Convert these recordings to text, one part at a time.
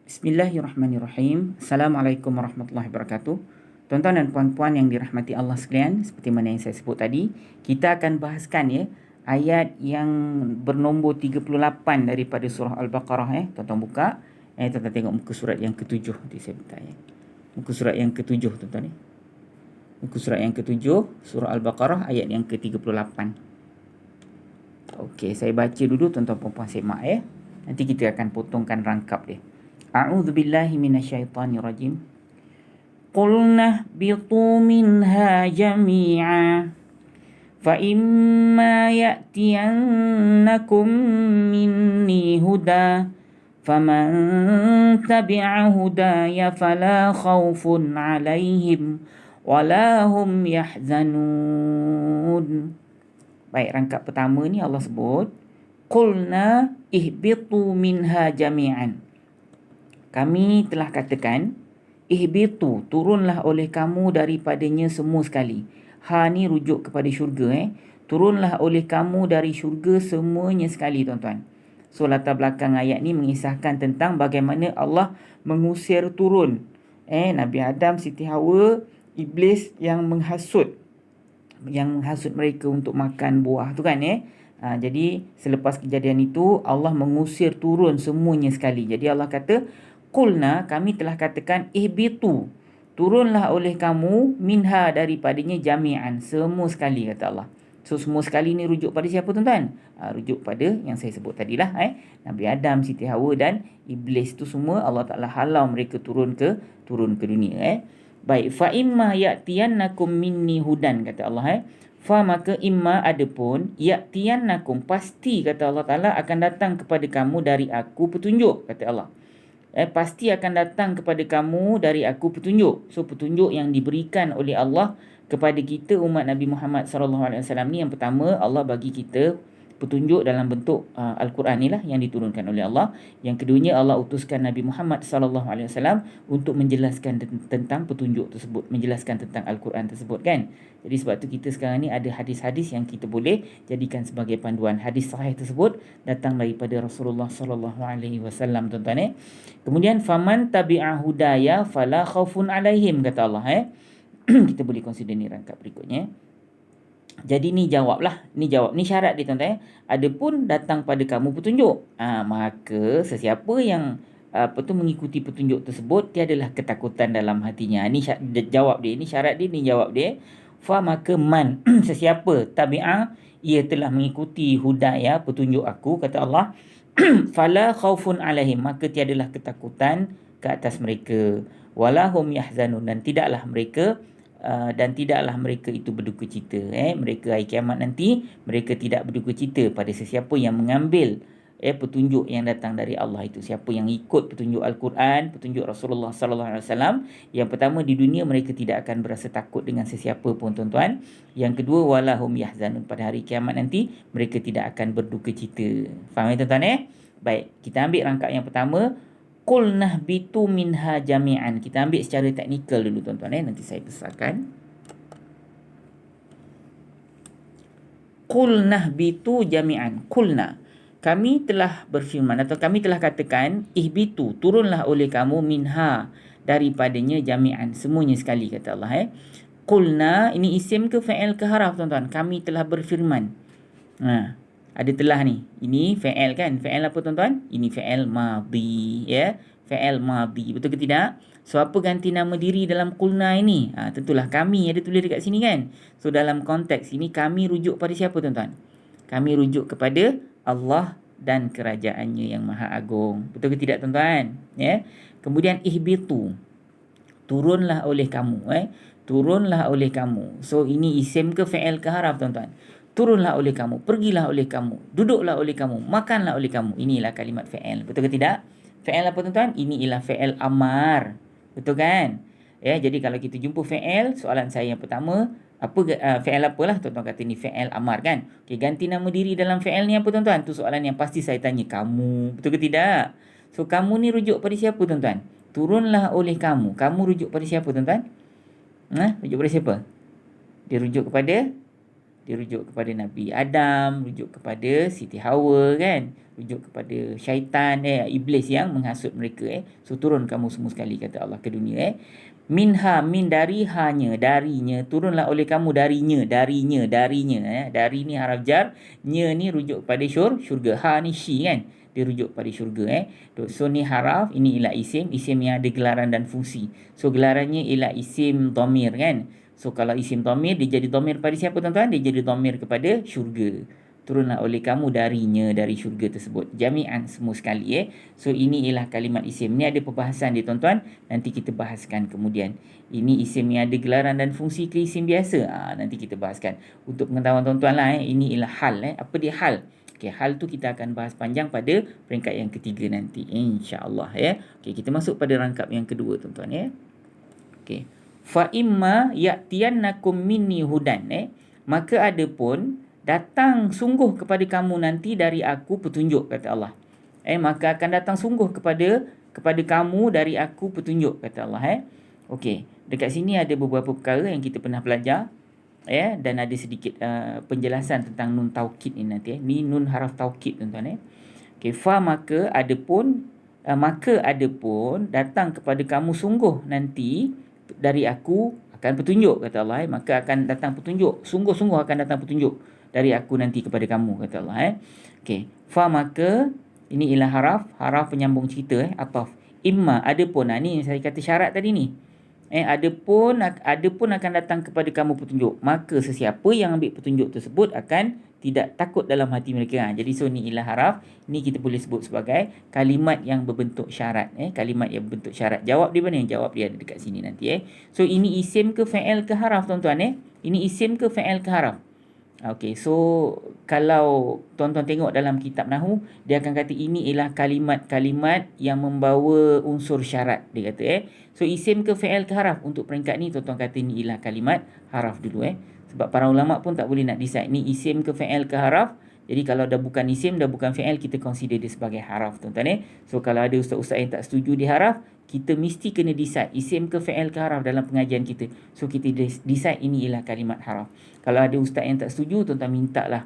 Bismillahirrahmanirrahim. Assalamualaikum warahmatullahi wabarakatuh. Tuan-tuan dan puan-puan yang dirahmati Allah sekalian, seperti mana yang saya sebut tadi, kita akan bahaskan ayat yang bernombor 38 daripada surah Al-Baqarah. Tuan-tuan buka, tuan-tuan tengok muka surat yang ke-7. Nanti saya minta muka surat yang ke-7 tuan-tuan Muka surat yang ke-7, surah Al-Baqarah ayat yang ke-38. Okey, saya baca dulu, tuan-tuan puan-puan semak Nanti kita akan potongkan rangkap dia. A'udzu billahi minasyaitonir rajim. Qulna bitu minha jami'a fa imma ya'tiyannakum minni huda faman tabi'a hudaya fala khaufun 'alaihim wala hum yahzanun. Baik, rangkap pertama ni Allah sebut qulna ihbitu minha jami'an. Kami telah katakan, ihbitu, turunlah oleh kamu daripadanya semua sekali. Ha ni rujuk kepada syurga. Turunlah oleh kamu dari syurga semuanya sekali, tuan-tuan. So, latar belakang ayat ni mengisahkan tentang bagaimana Allah mengusir turun Nabi Adam, Siti Hawa, Iblis yang menghasut mereka untuk makan buah tu kan. Jadi selepas kejadian itu Allah mengusir turun semuanya sekali. Jadi Allah kata, qulna, kami telah katakan, ihbitu, turunlah oleh kamu minha, daripadanya jami'an, semua sekali, kata Allah. So semua sekali ni rujuk pada siapa, tuan-tuan? Rujuk pada yang saya sebut tadilah. Nabi Adam, Siti Hawa dan Iblis tu semua Allah Ta'ala halau mereka turun ke dunia. Baik, fa imma ya'tiyannakum minni hudan, kata Allah. Fa maka imma, adapun, ya'tiyannakum, pasti, kata Allah Ta'ala, akan datang kepada kamu dari aku petunjuk, kata Allah. Pasti akan datang kepada kamu dari aku petunjuk. So petunjuk yang diberikan oleh Allah kepada kita umat Nabi Muhammad SAW ni, yang pertama Allah bagi kita petunjuk dalam bentuk Al-Quran ni lah yang diturunkan oleh Allah. Yang keduanya Allah utuskan Nabi Muhammad SAW untuk menjelaskan tentang petunjuk tersebut, menjelaskan tentang Al-Quran tersebut kan. Jadi sebab tu kita sekarang ni ada hadis-hadis yang kita boleh jadikan sebagai panduan. Hadis sahih tersebut datang daripada Rasulullah SAW, tuan-tuan. Kemudian faman tabi'a hudaya fala khaufun alaihim, kata Allah. Kita boleh consider ni rangkap berikutnya. Jadi ni jawablah, ni syarat dia, tuan-tuan. Adapun datang pada kamu petunjuk, maka sesiapa yang mengikuti petunjuk tersebut, tiadalah ketakutan dalam hatinya. Ni jawab dia, ni syarat dia, ni jawab dia. Fa maka man, sesiapa tabi'a, ia telah mengikuti hudaya, petunjuk aku, kata Allah, fala khaufun alaihim, maka tiadalah ketakutan ke atas mereka, walahum yahzanun, dan tidaklah mereka itu berduka cita. Mereka hari kiamat nanti, mereka tidak berduka cita pada sesiapa yang mengambil petunjuk yang datang dari Allah itu. Siapa yang ikut petunjuk Al-Quran, petunjuk Rasulullah SAW, yang pertama, di dunia mereka tidak akan berasa takut dengan sesiapa pun, tuan-tuan. Yang kedua, walahum yahzanun, pada hari kiamat nanti mereka tidak akan berduka cita. Faham ya, tuan-tuan? Baik, kita ambil rangkap yang pertama, qul nahbitu minha jami'an. Kita ambil secara teknikal dulu, tuan-tuan. Nanti saya besarkan. Qul nahbitu jami'an. Qulna, kami telah berfirman atau kami telah katakan, ihbitu, turunlah oleh kamu minha, daripadanya jami'an, semuanya sekali, kata Allah. Qulna, ini isim ke fa'il ke haraf, tuan-tuan? Kami telah berfirman. Ada telah ni. Ini fa'il kan? Fa'il apa, tuan-tuan? Ini fa'il madhi, Fa'il madhi. Betul ke tidak? So apa ganti nama diri dalam qulna ini? Tentulah kami, ada tulis dekat sini kan? So dalam konteks ini kami rujuk pada siapa, tuan-tuan? Kami rujuk kepada Allah dan kerajaannya yang maha agung. Betul ke tidak, tuan-tuan? Kemudian ihbitu, turunlah oleh kamu. Turunlah oleh kamu. So ini isim ke fa'il ke haraf, tuan-tuan? Turunlah oleh kamu, pergilah oleh kamu, duduklah oleh kamu, makanlah oleh kamu. Inilah kalimat fa'il. Betul ke tidak? Fa'il apa, tuan-tuan? Ini ialah fa'il amar. Betul kan? Jadi kalau kita jumpa fa'il, soalan saya yang pertama, fa'il apalah, tuan-tuan kata ni fa'il amar kan? Okey, ganti nama diri dalam fa'il ni apa, tuan-tuan? Tu soalan yang pasti saya tanya kamu. Betul ke tidak? So kamu ni rujuk pada siapa, tuan-tuan? Turunlah oleh kamu. Kamu rujuk pada siapa, tuan-tuan? Rujuk pada siapa? Dia rujuk kepada Dia rujuk kepada Nabi Adam, rujuk kepada Siti Hawa kan, rujuk kepada syaitan iblis yang menghasut mereka So turun kamu semua sekali kata Allah ke dunia Minha min dari hanya darinya turunlah oleh kamu darinya dari ni haraf jar, nya ni rujuk kepada syurga, ha ni syi kan, dia rujuk pada syurga So ni haraf, ini ialah isim yang ada gelaran dan fungsi. So gelarannya ialah isim dhamir kan. So kalau isim dhamir dia jadi dhamir pada siapa tuan-tuan? Dia jadi dhamir kepada syurga. Turunlah oleh kamu darinya, dari syurga tersebut. Jami'an semua sekali So ini ialah kalimat isim. Ni ada perbahasan dia tuan-tuan. Nanti kita bahaskan kemudian. Ini isim yang ada gelaran dan fungsi ke isim biasa? Nanti kita bahaskan. Untuk pengetahuan tuan-tuan lah ini ialah hal Apa dia hal? Okay, hal tu kita akan bahas panjang pada peringkat yang ketiga nanti. InsyaAllah Okay, kita masuk pada rangkap yang kedua tuan-tuan Okay. Fa imma ya'tiyannakum minni hudan maka adapun datang sungguh kepada kamu nanti dari aku petunjuk kata Allah. Maka akan datang sungguh kepada kamu dari aku petunjuk kata Allah Okey, dekat sini ada beberapa perkara yang kita pernah belajar dan ada sedikit penjelasan tentang nun taukid ni nanti Ni nun haraf taukid tuan-tuan Okey, fa maka adapun datang kepada kamu sungguh nanti dari aku akan petunjuk kata Allah maka akan datang petunjuk, sungguh-sungguh akan datang petunjuk dari aku nanti kepada kamu kata Allah Okey, fa maka ini ialah haraf penyambung cerita ataf. Imma adapun ni saya kata syarat tadi ni adapun akan datang kepada kamu petunjuk, maka sesiapa yang ambil petunjuk tersebut akan tidak takut dalam hati mereka. Jadi so ni ialah haraf, ni kita boleh sebut sebagai kalimat yang berbentuk syarat kalimat yang berbentuk syarat. Jawab di mana? Jawab dia ada dekat sini nanti So ini isim ke fa'il ke haraf tuan-tuan Ini isim ke fa'il ke haraf? Okey, so kalau tuan-tuan tengok dalam kitab Nahu, dia akan kata ini ialah kalimat-kalimat yang membawa unsur syarat. Dia kata So isim ke fa'il ke haraf? Untuk peringkat ni tuan-tuan kata ini ialah kalimat haraf dulu Sebab para ulama pun tak boleh nak decide ni isim ke fa'il ke haraf. Jadi kalau dah bukan isim, dah bukan fa'il, kita consider dia sebagai haraf tuan-tuan So kalau ada ustaz-ustaz yang tak setuju di haraf, kita mesti kena decide isim ke fa'il ke haraf dalam pengajian kita. So kita decide ini ialah kalimat haraf. Kalau ada ustaz yang tak setuju, tuan-tuan mintalah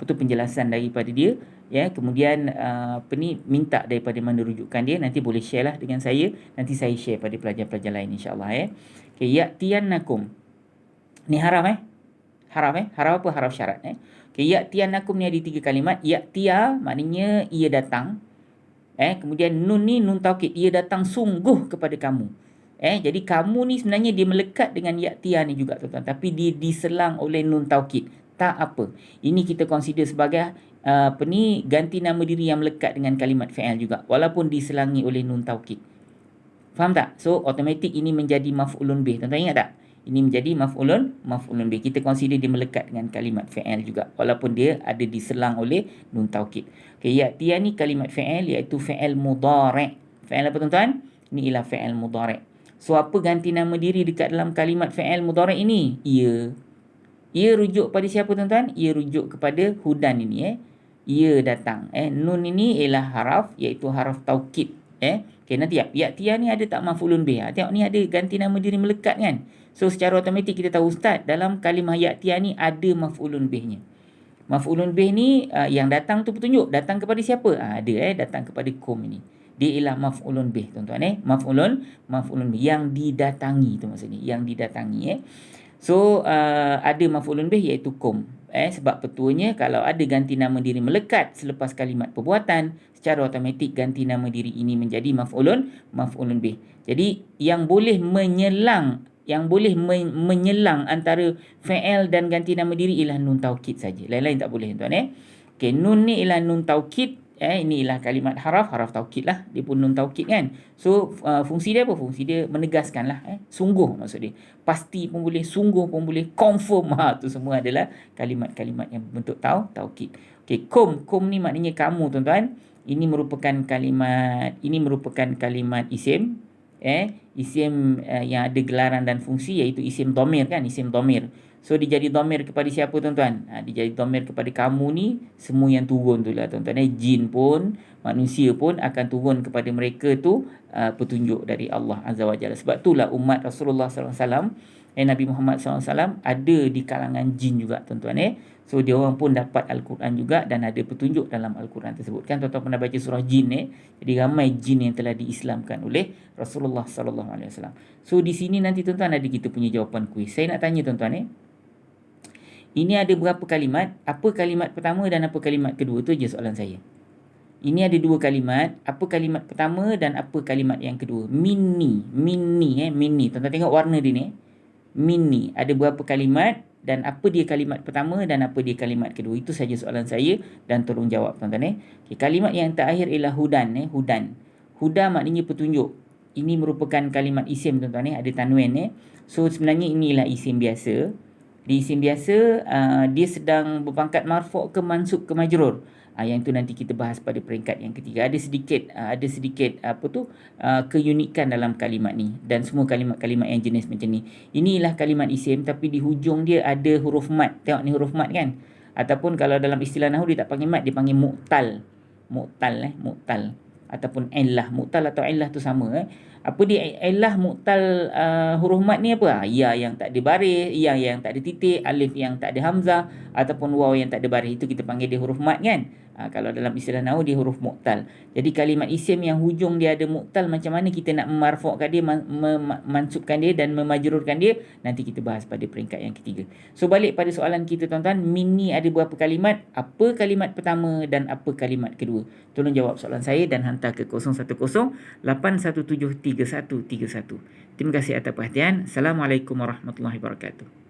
penjelasan daripada dia kemudian minta daripada mana rujukan dia, nanti boleh share lah dengan saya, nanti saya share pada pelajar-pelajar lain insya-Allah Okey, ya'tiyannakum. Ni haraf haraf apa? Haraf syarat Okey, ya'tiyannakum ni ada 3 kalimat. Ya'tiya maknanya ia datang. Kemudian nun ni nun taukid, ia datang sungguh kepada kamu. Jadi kamu ni sebenarnya dia melekat dengan ya'tiya ni juga tuan-tuan, tapi dia diselang oleh nun taukid. Tak apa. Ini kita consider sebagai ganti nama diri yang melekat dengan kalimat fa'il juga, walaupun diselangi oleh nun taukid. Faham tak? So automatik ini menjadi maf'ulun bih. Tuan-tuan ingat tak? Ini menjadi maf'ulun bih. Kita consider dia melekat dengan kalimat fa'il juga, walaupun dia ada diselang oleh nun taukid. Okey, ya'tiya ni kalimat fa'il iaitu fa'il mudhari'. Fa'il apa tuan-tuan? Ini ialah fa'il mudhari'. So apa ganti nama diri dekat dalam kalimat fa'il mudhari' ini? Ia. Ia rujuk pada siapa tuan-tuan? Ia rujuk kepada hudan ini Ia datang. Nun ini ialah haraf iaitu haraf taukid. Okey, nanti ya'tiya ni ada tak maf'ulun bih? Tengok ni ada ganti nama diri melekat kan? So secara automatik kita tahu ustaz, dalam kalimah ya'tiya ni ada maf'ulun bihnya. Maf'ulun bih ni yang datang tu petunjuk, datang kepada siapa? Ada datang kepada kum ini. Dia ialah maf'ulun bih tuan-tuan maf'ulun bih yang didatangi tu maksudnya, yang didatangi So ada maf'ulun bih iaitu kum. Sebab petuanya kalau ada ganti nama diri melekat selepas kalimat perbuatan, secara automatik ganti nama diri ini menjadi maf'ulun bih. Jadi yang boleh menyelang antara fa'il dan ganti nama diri ialah nun taukid saja. Lain-lain tak boleh tuan Okey, nun ni ialah nun taukid. Ini ialah kalimat haraf taukid lah. Dia pun nun taukid kan. So fungsi dia apa? Fungsi dia menegaskan lah. Sungguh maksud dia. Pasti pun boleh, sungguh pun boleh, confirm. Tu semua adalah kalimat-kalimat yang berbentuk taukid. Okey, kum ni maknanya kamu tuan-tuan. Ini merupakan kalimat isim. Isim yang ada gelaran dan fungsi iaitu isim dhamir kan, isim dhamir. So dia jadi dhamir kepada siapa tuan-tuan? Dia jadi dhamir kepada kamu ni, semua yang turun tu lah tuan-tuan. Jin pun, manusia pun akan turun kepada mereka tu petunjuk dari Allah Azza wa Jalla. Sebab itulah umat Rasulullah SAW Nabi Muhammad SAW ada di kalangan jin juga tuan-tuan. So dia orang pun dapat Al-Quran juga dan ada petunjuk dalam Al-Quran tersebut. Kan tuan-tuan pernah baca surah jin. Jadi ramai jin yang telah diislamkan oleh Rasulullah SAW. So di sini nanti tuan-tuan ada kita punya jawapan kuis. Saya nak tanya tuan-tuan. Ini ada berapa kalimat? Apa kalimat pertama dan apa kalimat kedua? Itu je soalan saya. Ini ada 2 kalimat. Apa kalimat pertama dan apa kalimat yang kedua? Minni. Minni. Tuan-tuan tengok warna dia ni. Minni. Ada berapa kalimat dan apa dia kalimat pertama dan apa dia kalimat kedua? Itu saja soalan saya dan tolong jawab tuan-tuan. Okay, kalimat yang terakhir ialah hudan. Hudan. Huda maknanya petunjuk. Ini merupakan kalimat isim tuan-tuan. Ada tanwin. So sebenarnya inilah isim biasa. Di isim biasa, dia sedang berpangkat marfu' ke mansub ke majrur. Yang itu nanti kita bahas pada peringkat yang ketiga. Ada sedikit keunikan dalam kalimat ni dan semua kalimat-kalimat yang jenis macam ni. Inilah kalimat isim tapi di hujung dia ada huruf mat. Tengok ni huruf mat kan? Ataupun kalau dalam istilah nahwu dia tak panggil mat, dia panggil mu'tal. Mu'tal ataupun illah. Mu'tal atau illah tu sama. Apa dia illah mu'tal huruf mat ni apa? Ya yang tak ada baris, ya yang tak ada titik, alif yang tak ada hamzah ataupun waw yang tak ada baris. Itu kita panggil dia huruf mat kan? Kalau dalam istilah nahwu dia huruf mu'tal. Jadi kalimat isim yang hujung dia ada mu'tal, macam mana kita nak memarfu'kan dia, memansubkan dia dan memajrurkan dia, nanti kita bahas pada peringkat yang ketiga. So balik pada soalan kita tuan-tuan, min ni ada berapa kalimat? Apa kalimat pertama dan apa kalimat kedua? Tolong jawab soalan saya dan hantar ke 010-817-3131. Terima kasih atas perhatian. Assalamualaikum warahmatullahi wabarakatuh.